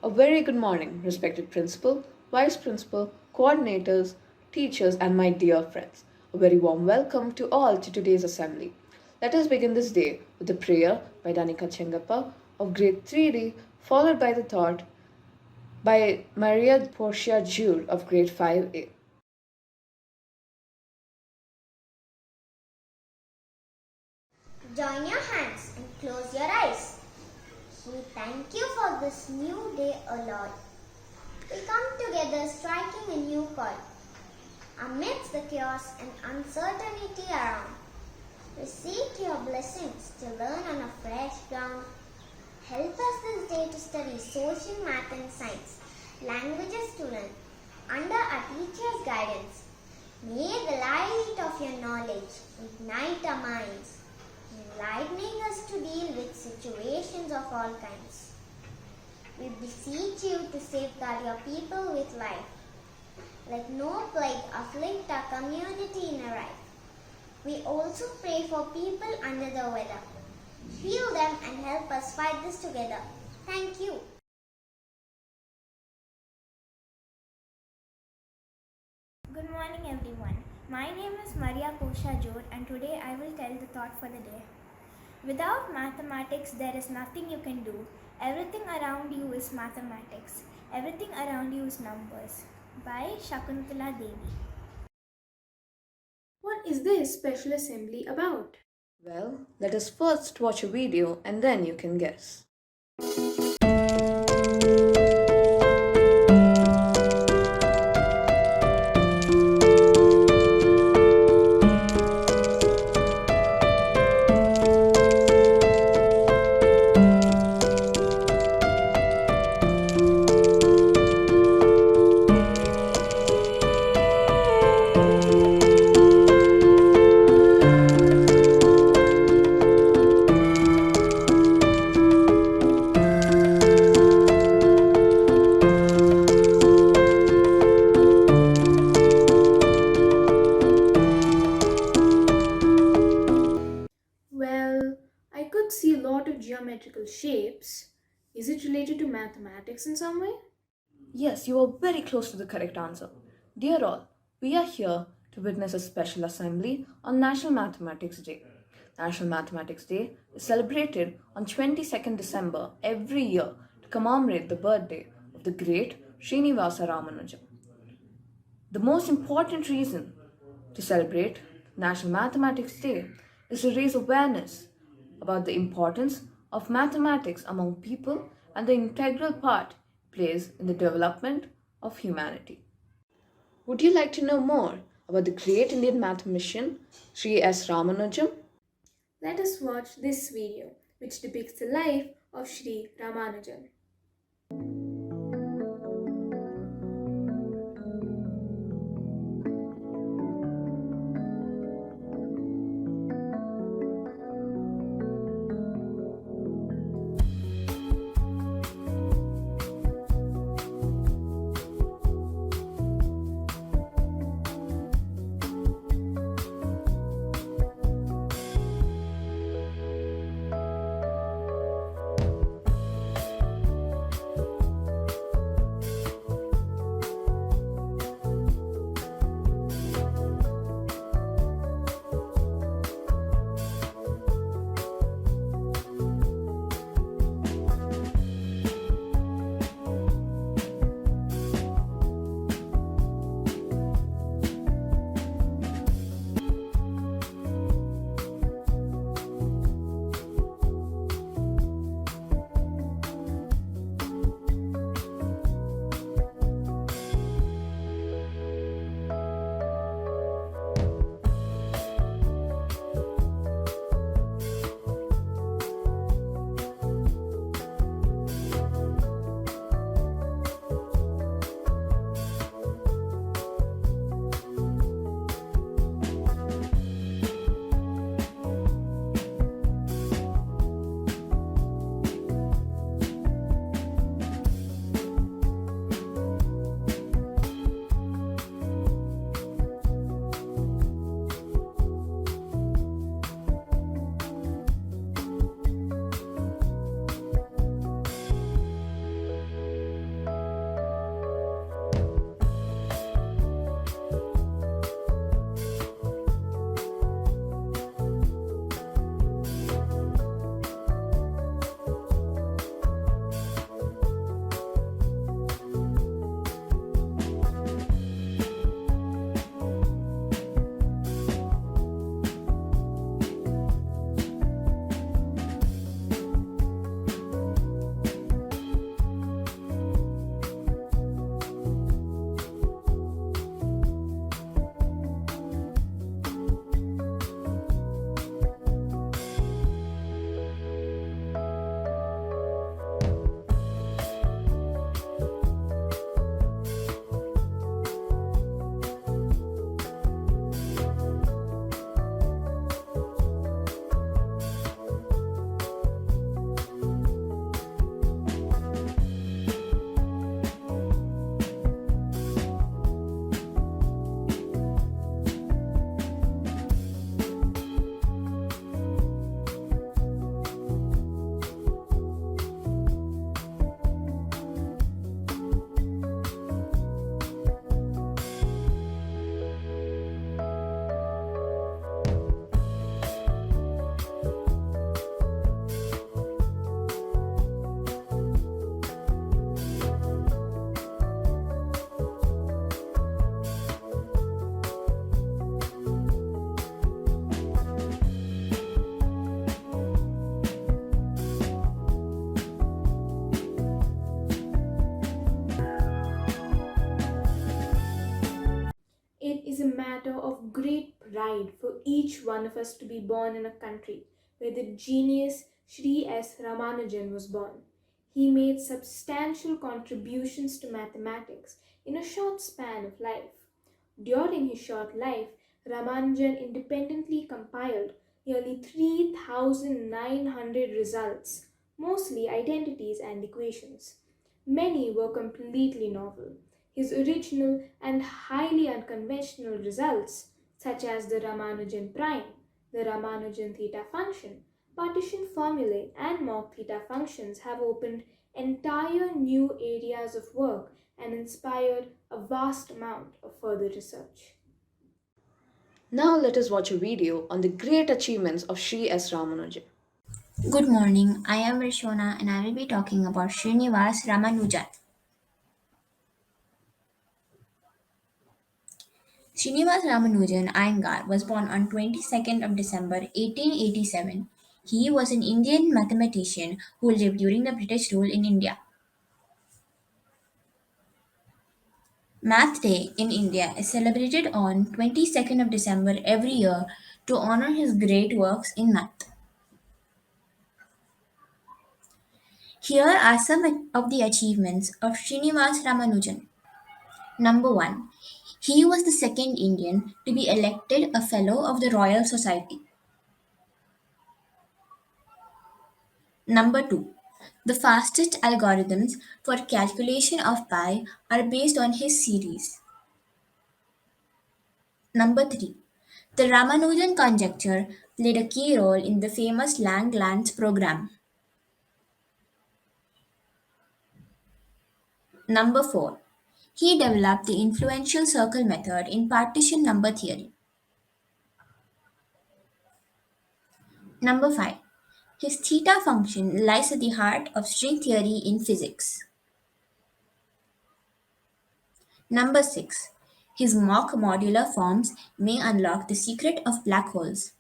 A very good morning, respected principal, vice principal, coordinators, teachers, and my dear friends. A very warm welcome to all to today's assembly. Let us begin this day with a prayer by Danika Chengappa of grade 3D, followed by the thought by Maria Portia Jude of grade 5A. Join your hands and close your eyes. We thank you for this new day, O Lord. We come together striking a new chord. Amidst the chaos and uncertainty around, we seek your blessings to learn on a fresh ground. Help us this day to study social math and science, languages to learn, under our teacher's guidance. May the light of your knowledge ignite our minds, enlightening us to deal with situations of all kinds. We beseech you to safeguard your people with life. Let no plague afflict our community in a rife. We also pray for people under the weather. Heal them and help us fight this together. Thank you. Good morning everyone. My name is Maria Kosha Jod and today I will tell the thought for the day. Without mathematics there is nothing you can do. Everything around you is mathematics. Everything around you is numbers. By Shakuntala Devi. What is this special assembly about? Well, let us first watch a video and then you can guess. Well, I could see a lot of geometrical shapes. Is it related to mathematics in some way? Yes, you are very close to the correct answer. Dear all, we are here to witness a special assembly on National Mathematics Day. National Mathematics Day is celebrated on 22nd December every year to commemorate the birthday of the great Srinivasa Ramanujan. The most important reason to celebrate National Mathematics Day is to raise awareness about the importance of mathematics among people and the integral part it plays in the development of humanity. Would you like to know more about the great Indian mathematician Sri S. Ramanujan? Let us watch this video, which depicts the life of Sri Ramanujan. each one of us to be born in a country where the genius Sri S. Ramanujan was born. He made substantial contributions to mathematics in a short span of life. During his short life, Ramanujan independently compiled nearly 3,900 results, mostly identities and equations. Many were completely novel. His original and highly unconventional results, such as the Ramanujan prime, the Ramanujan theta function, partition formulae, and mock theta functions, have opened entire new areas of work and inspired a vast amount of further research. Now let us watch a video on the great achievements of Sri S. Ramanujan. Good morning, I am Rishona and I will be talking about Srinivasa Ramanujan. Srinivasa Ramanujan Iyengar was born on 22nd of December 1887. He was an Indian mathematician who lived during the British rule in India. Math Day in India is celebrated on 22nd of December every year to honor his great works in math. Here are some of the achievements of Srinivasa Ramanujan. Number 1. He was the second Indian to be elected a Fellow of the Royal Society. Number 2. The fastest algorithms for calculation of pi are based on his series. Number 3. The Ramanujan conjecture played a key role in the famous Lang-Lans program. Number 4. He developed the influential circle method in partition number theory. Number 5. His theta function lies at the heart of string theory in physics. Number 6. His mock modular forms may unlock the secret of black holes.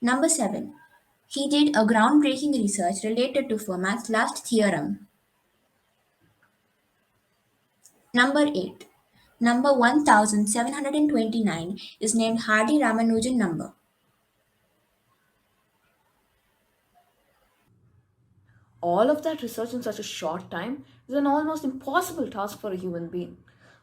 Number 7. He did a groundbreaking research related to Fermat's last theorem. Number 8. Number 1729 is named Hardy-Ramanujan number. All of that research in such a short time is an almost impossible task for a human being.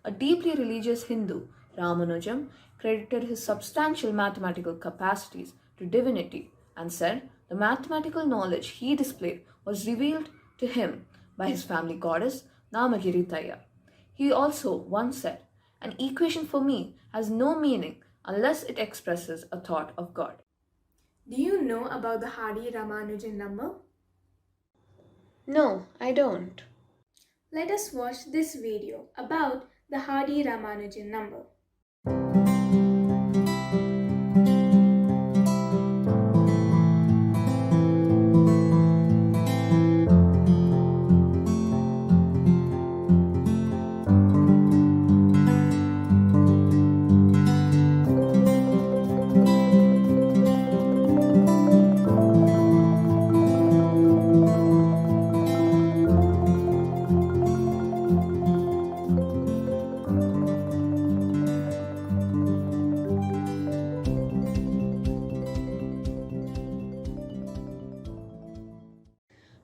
A deeply religious Hindu, Ramanujan credited his substantial mathematical capacities to divinity and said the mathematical knowledge he displayed was revealed to him by his family goddess Namagiritaya. He also once said, "An equation for me has no meaning unless it expresses a thought of God." Do you know about the Hardy-Ramanujan number? No, I don't. Let us watch this video about the Hardy-Ramanujan number.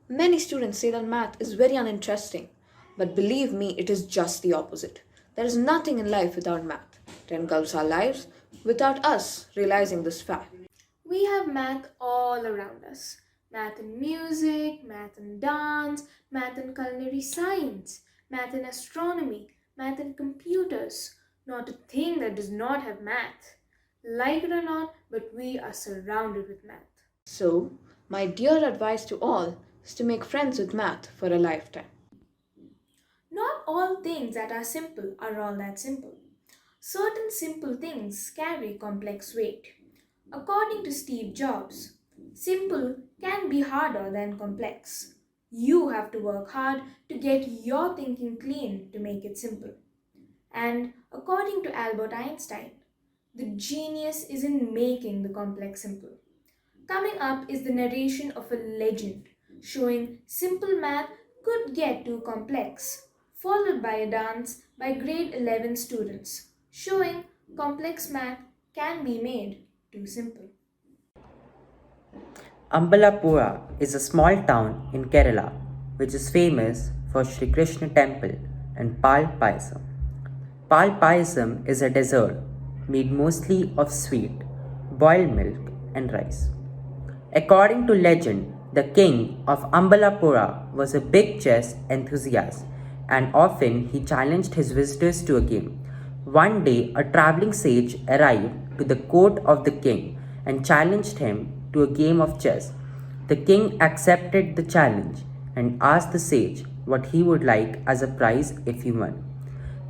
Many students say that math is very uninteresting, but believe me, it is just the opposite. There is nothing in life without math. It engulfs our lives without us realizing this fact. We have math all around us. Math in music, math in dance, math in culinary science, math in astronomy, math in computers. Not a thing that does not have math. Like it or not, but we are surrounded with math. So, my dear advice to all is to make friends with math for a lifetime. Not all things that are simple are all that simple. Certain simple things carry complex weight. According to Steve Jobs, simple can be harder than complex. You have to work hard to get your thinking clean to make it simple. And according to Albert Einstein, the genius is in making the complex simple. Coming up is the narration of a legend showing simple math could get too complex, followed by a dance by grade 11 students showing complex math can be made too simple. Ambalapura is a small town in Kerala which is famous for Sri Krishna temple and Pal Payasam. Pal Payasam is a dessert made mostly of sweet, boiled milk and rice. According to legend, the king of Ambalapura was a big chess enthusiast and often he challenged his visitors to a game. One day, a traveling sage arrived to the court of the king and challenged him to a game of chess. The king accepted the challenge and asked the sage what he would like as a prize if he won.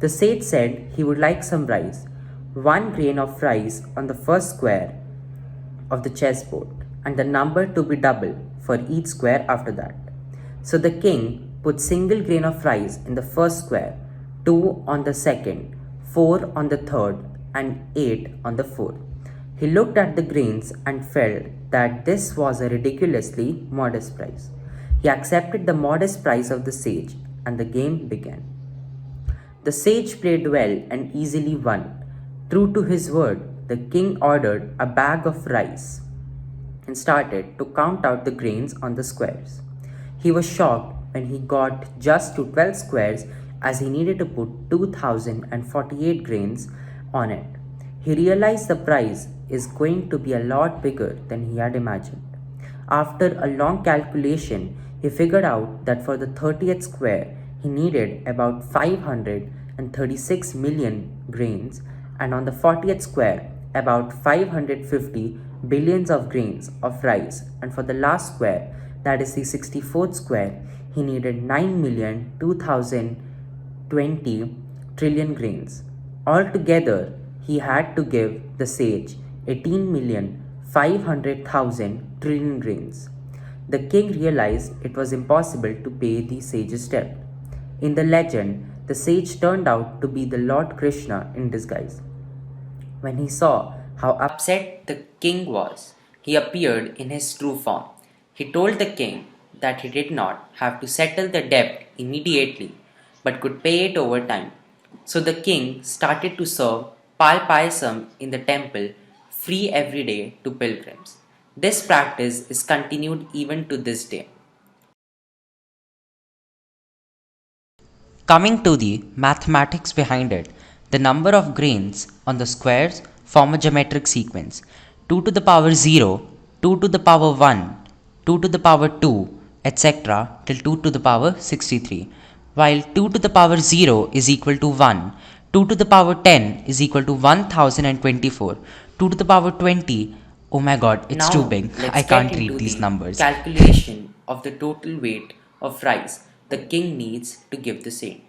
The sage said he would like some rice, 1 grain of rice on the first square of the chessboard, and the number to be double for each square after that. So the king put single grain of rice in the first square, 2 on the second, 4 on the third, and 8 on the fourth. He looked at the grains and felt that this was a ridiculously modest price. He accepted the modest price of the sage, and the game began. The sage played well and easily won. True to his word, the king ordered a bag of rice and started to count out the grains on the squares. He was shocked when he got just to 12 squares as he needed to put 2048 grains on it. He realized the prize is going to be a lot bigger than he had imagined. After a long calculation, he figured out that for the 30th square, he needed about 536 million grains, and on the 40th square, about 550 billions of grains of rice, and for the last square, that is the 64th square, he needed 9,002,020 trillion grains. Altogether, he had to give the sage 18,500,000 trillion grains. The king realized it was impossible to pay the sage's debt. In the legend, the sage turned out to be the Lord Krishna in disguise. When he saw how upset the king was, he appeared in his true form. He told the king that he did not have to settle the debt immediately but could pay it over time. So the king started to serve Pal Payasam in the temple free every day to pilgrims. This practice is continued even to this day. Coming to the mathematics behind it, the number of grains on the squares form a geometric sequence 2 to the power 0, 2 to the power 1, 2 to the power 2, etc. till 2 to the power 63. While 2 to the power 0 is equal to 1, 2 to the power 10 is equal to 1024, 2 to the power 20, oh my god, it's too big, I can't read these numbers. Calculation of the total weight of rice the king needs to give the saint.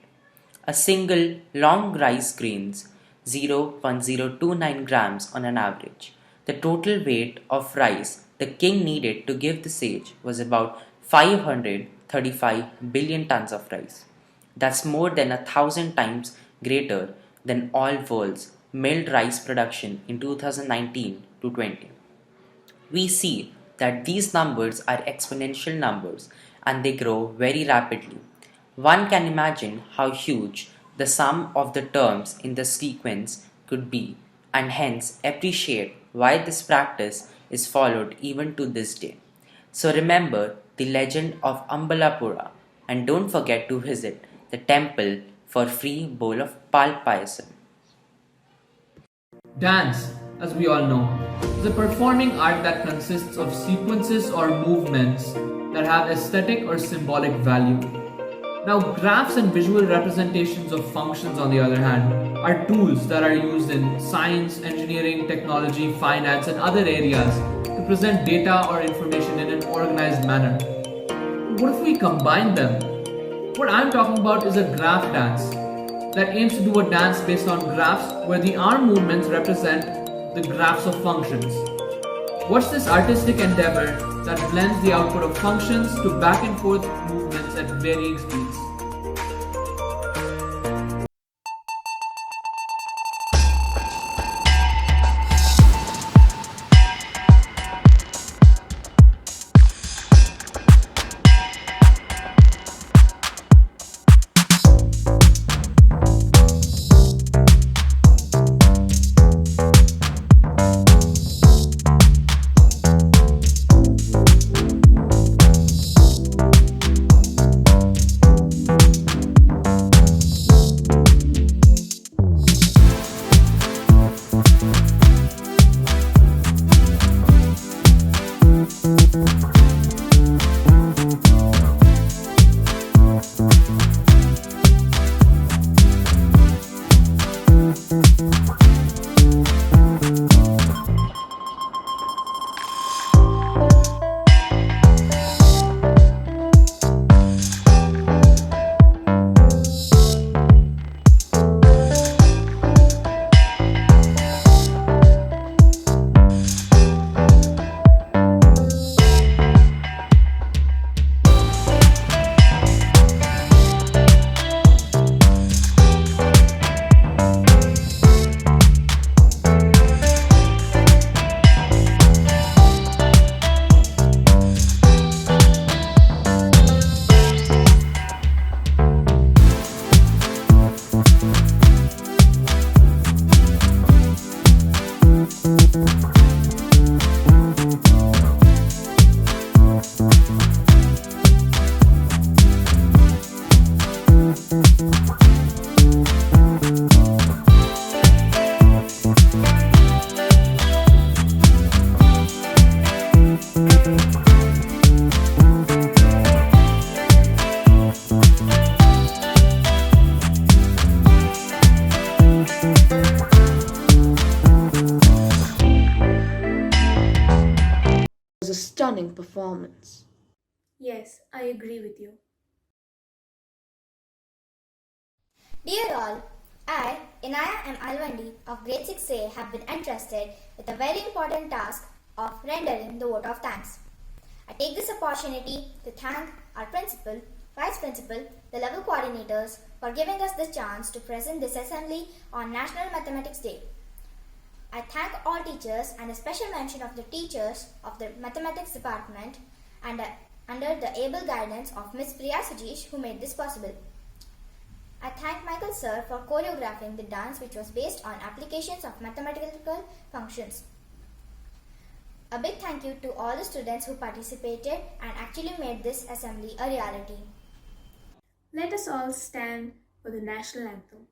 A single long rice grains 0.029 grams on an average. The total weight of rice the king needed to give the sage was about 535 billion tons of rice. That's more than 1,000 times greater than all world's milled rice production in 2019 to 20. We see that these numbers are exponential numbers and they grow very rapidly. One can imagine how huge the sum of the terms in the sequence could be and hence appreciate why this practice is followed even to this day. So remember the legend of Ambalapura and don't forget to visit the temple for free bowl of Pal Payasam. Dance, as we all know, is a performing art that consists of sequences or movements that have aesthetic or symbolic value. Now, graphs and visual representations of functions, on the other hand, are tools that are used in science, engineering, technology, finance, and other areas to present data or information in an organized manner. What if we combine them? What I'm talking about is a graph dance that aims to do a dance based on graphs where the arm movements represent the graphs of functions. Watch this artistic endeavor that blends the output of functions to back and forth movements at varying speeds. stunning performance. Yes, I agree with you. Dear all, I, Inaya M. Alvandi of Grade 6A, have been entrusted with a very important task of rendering the vote of thanks. I take this opportunity to thank our principal, vice principal, the level coordinators for giving us the chance to present this assembly on National Mathematics Day. I thank all teachers and a special mention of the teachers of the mathematics department and under the able guidance of Ms. Priya Sujesh who made this possible. I thank Michael sir for choreographing the dance which was based on applications of mathematical functions. A big thank you to all the students who participated and actually made this assembly a reality. Let us all stand for the national anthem.